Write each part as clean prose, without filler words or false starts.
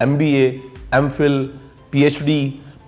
MBA, MPhil, PhD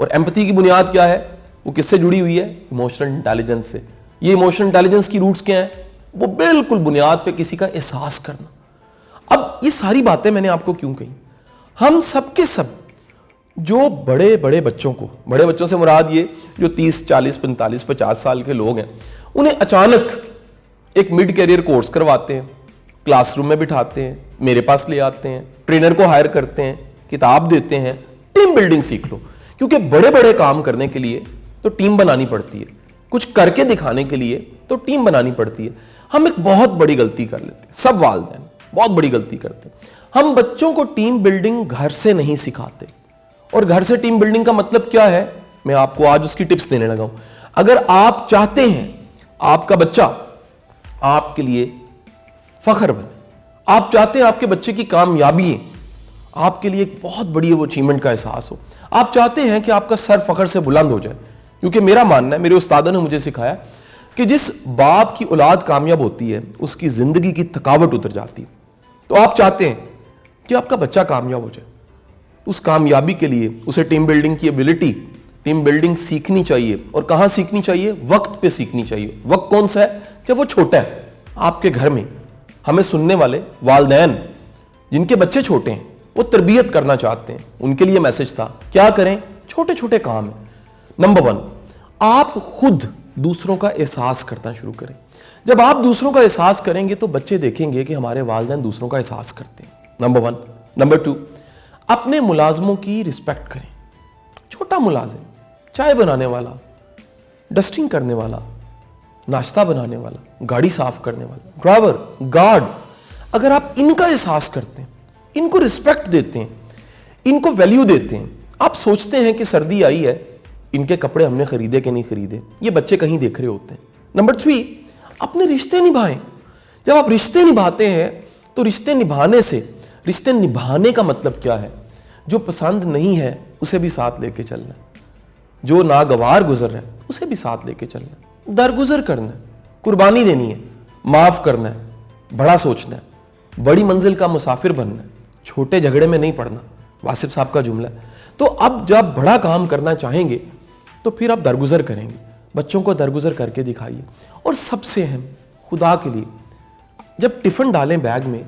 اور empathy کی بنیاد کیا ہے؟ وہ کس سے جڑی ہوئی ہے؟ ایموشنل انٹیلیجنس سے. یہ ایموشنل انٹیلیجنس کی روٹس کیا ہیں؟ وہ بالکل بنیاد پہ کسی کا احساس کرنا. اب یہ ساری باتیں میں نے آپ کو کیوں کہی؟ ہم سب کے سب جو بڑے بچوں کو، بڑے بچوں سے مراد یہ جو 30 40 45 50 سال کے لوگ ہیں، انہیں اچانک ایک مڈ کیریئر کورس کرواتے ہیں، کلاس روم میں بٹھاتے ہیں، میرے پاس لے آتے ہیں، ٹرینر کو ہائر کرتے ہیں، کتاب دیتے ہیں، ٹیم بلڈنگ سیکھ لو. کیونکہ بڑے کام کرنے کے لیے تو ٹیم بنانی پڑتی ہے، کچھ کر کے دکھانے کے لیے تو ٹیم بنانی پڑتی ہے. ہم ایک بہت بڑی غلطی کر لیتے ہیں، سب والدین بہت بڑی غلطی کرتے ہیں. ہم بچوں کو ٹیم بلڈنگ گھر سے نہیں سکھاتے. اور گھر سے ٹیم بلڈنگ کا مطلب کیا ہے؟ میں آپ کو آج اس کی ٹپس دینے لگا ہوں. اگر آپ چاہتے ہیں آپ کا بچہ آپ کے لیے فخر بنے، آپ چاہتے ہیں آپ کے بچے کی کامیابی آپ کے لیے ایک بہت بڑی وہ اچیومنٹ کا احساس ہو، آپ چاہتے ہیں کہ آپ کا سر فخر سے بلند ہو جائے، کیونکہ میرا ماننا ہے، میرے استادوں نے مجھے سکھایا کہ جس باپ کی اولاد کامیاب ہوتی ہے اس کی زندگی کی تھکاوٹ اتر جاتی ہے. تو آپ چاہتے ہیں کہ آپ کا بچہ کامیاب ہو جائے، اس کامیابی کے لیے اسے ٹیم بلڈنگ کی ایبلٹی، ٹیم بلڈنگ سیکھنی چاہیے. اور کہاں سیکھنی چاہیے؟ وقت پہ سیکھنی چاہیے. وقت کون سا ہے؟ جب وہ چھوٹا ہے. آپ کے گھر میں ہمیں سننے والے والدین جن کے بچے چھوٹے ہیں، وہ تربیت کرنا چاہتے ہیں، ان کے لیے میسج تھا کیا کریں؟ چھوٹے کام ہیں. نمبر 1، آپ خود دوسروں کا احساس کرنا شروع کریں. جب آپ دوسروں کا احساس کریں گے تو بچے دیکھیں گے کہ ہمارے والدین دوسروں کا احساس کرتے ہیں. نمبر 1. نمبر 2، اپنے ملازموں کی رسپیکٹ کریں. چھوٹا ملازم، چائے بنانے والا، ڈسٹنگ کرنے والا، ناشتہ بنانے والا، گاڑی صاف کرنے والا، ڈرائیور، گارڈ، اگر آپ ان کا احساس کرتے ہیں، ان کو رسپیکٹ دیتے ہیں، ان کو ویلیو دیتے ہیں، آپ سوچتے ہیں کہ سردی آئی ہے، ان کے کپڑے ہم نے خریدے کہ نہیں خریدے، یہ بچے کہیں دیکھ رہے ہوتے ہیں. نمبر 3، اپنے رشتے نبھائیں. جب آپ رشتے نبھاتے ہیں تو رشتے نبھانے کا مطلب کیا ہے؟ جو پسند نہیں ہے اسے بھی ساتھ لے کے چلنا، جو ناگوار گزر رہا ہے اسے بھی ساتھ لے کے چلنا، درگزر کرنا ہے، قربانی دینی ہے، معاف کرنا ہے، بڑا سوچنا ہے، بڑی منزل کا مسافر بننا ہے، چھوٹے جھگڑے میں نہیں پڑنا. واصف صاحب کا جملہ ہے. تو اب جب بڑا کام کرنا چاہیں گے تو پھر آپ درگزر کریں گے. بچوں کو درگزر کر کے دکھائیے. اور سب سے اہم، خدا کے لیے جب ٹفن ڈالیں بیگ میں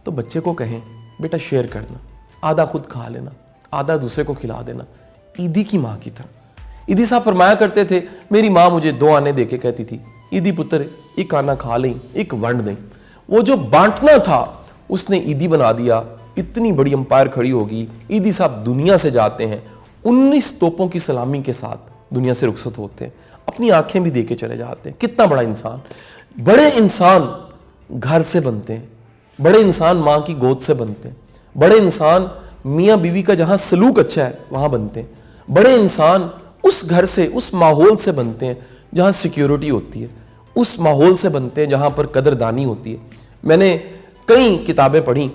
تو بچے کو کہیں بیٹا شیئر کرنا، آدھا خود کھا لینا، آدھا دوسرے کو کھلا دینا، عیدی کی ماں کی طرح. عیدی صاحب فرمایا کرتے تھے میری ماں مجھے 2 آنے دے کے کہتی تھی عیدی پتر ایک آنا کھا لیں ایک ونڈ دیں. وہ جو بانٹنا تھا اس نے عیدی بنا دیا. اتنی بڑی امپائر کھڑی ہوگی. عیدی صاحب دنیا سے جاتے ہیں 19 توپوں کی سلامی کے ساتھ دنیا سے رخصت ہوتے ہیں، اپنی آنکھیں بھی دے کے چلے جاتے ہیں. کتنا بڑا انسان. بڑے انسان گھر سے بنتے ہیں، بڑے انسان ماں کی گود سے بنتے ہیں، بڑے انسان میاں بیوی کا جہاں سلوک اچھا ہے وہاں بنتے ہیں، بڑے انسان اس گھر سے، اس ماحول سے بنتے ہیں جہاں سیکیورٹی ہوتی ہے، اس ماحول سے بنتے ہیں جہاں پر قدردانی ہوتی ہے. میں نے کئی کتابیں پڑھی،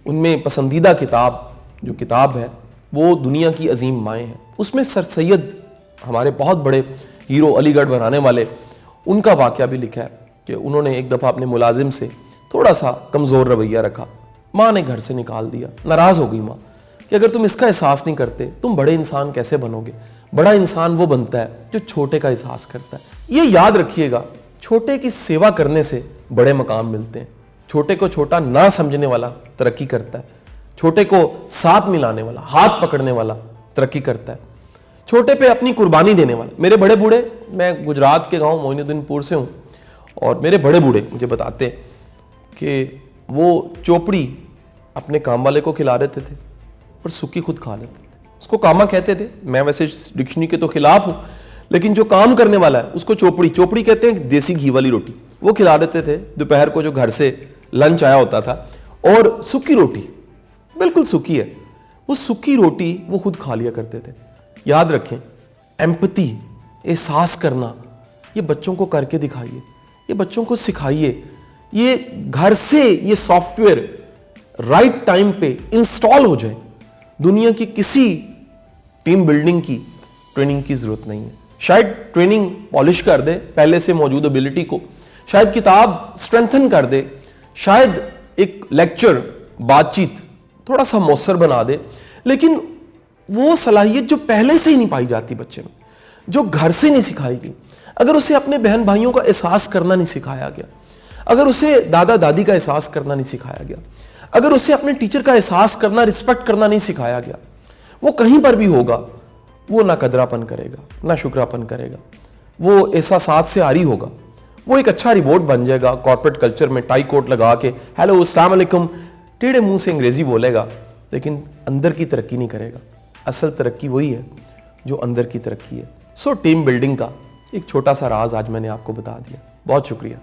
ان میں پسندیدہ کتاب ہے وہ دنیا کی عظیم مائیں ہیں. اس میں سر سید ہمارے بہت بڑے ہیرو علی گڑھ بنانے والے، ان کا واقعہ بھی لکھا ہے کہ انہوں نے ایک دفعہ اپنے ملازم سے تھوڑا سا کمزور رویہ رکھا. ماں نے گھر سے نکال دیا. ناراض ہو گئی ماں کہ اگر تم اس کا احساس نہیں کرتے تم بڑے انسان کیسے بنو گے؟ بڑا انسان وہ بنتا ہے جو چھوٹے کا احساس کرتا ہے. یہ یاد رکھیے گا، چھوٹے کی سیوا کرنے سے بڑے مقام ملتے ہیں. چھوٹے کو چھوٹا نہ سمجھنے والا ترقی کرتا ہے. چھوٹے کو ساتھ ملانے والا، ہاتھ پکڑنے والا ترقی کرتا ہے. چھوٹے پہ اپنی قربانی دینے والا. میرے بڑے بوڑھے، میں گجرات کے گاؤں معین الدین پور سے ہوں، اور میرے بڑے بوڑھے مجھے بتاتے ہیں کہ وہ چوپڑی اپنے کام والے کو کھلا دیتے تھے اور سکی خود کھا لیتے تھے. اس کو کاما کہتے تھے. میں ویسے ڈکشنری کے تو خلاف ہوں، لیکن جو کام کرنے والا ہے اس کو چوپڑی کہتے ہیں. دیسی گھی والی روٹی وہ کھلا دیتے تھے دوپہر کو جو گھر سے لنچ آیا ہوتا تھا. اور سکی روٹی بالکل سکی ہے، وہ سکی روٹی وہ خود کھا لیا کرتے تھے. یاد رکھیں، ایمپتھی، احساس کرنا، یہ بچوں کو کر کے دکھائیے، یہ بچوں کو سکھائیے. یہ گھر سے یہ سافٹ ویئر رائٹ ٹائم پہ انسٹال ہو جائے. دنیا کی کسی ٹیم بلڈنگ کی ٹریننگ کی ضرورت نہیں ہے. شاید ٹریننگ پالش کر دے پہلے سے موجود ایبلٹی کو، شاید کتاب سٹرینتھن کر دے، شاید ایک لیکچر، بات چیت تھوڑا سا مؤثر بنا دے، لیکن وہ صلاحیت جو پہلے سے ہی نہیں پائی جاتی بچے میں, جو گھر سے نہیں سکھائی گئی, اگر اسے اپنے بہن بھائیوں کا احساس کرنا نہیں سکھایا گیا, اگر اسے دادا دادی کا احساس کرنا نہیں سکھایا گیا, اگر اسے اپنے ٹیچر کا احساس کرنا, رسپیکٹ کرنا نہیں سکھایا گیا, وہ کہیں پر بھی ہوگا وہ نہ قدراپن کرے گا نہ شکراپن کرے گا, وہ احساسات سے عاری ہوگا. وہ ایک اچھا ریبوٹ بن جائے گا کارپوریٹ کلچر میں, ٹائی کوٹ لگا کے ہیلو السلام علیکم ٹیڑھے منہ سے انگریزی بولے گا, لیکن اندر کی ترقی نہیں کرے گا. اصل ترقی وہی ہے جو اندر کی ترقی ہے. سو ٹیم بلڈنگ کا ایک چھوٹا سا راز آج میں نے آپ کو بتا دیا. بہت شکریہ.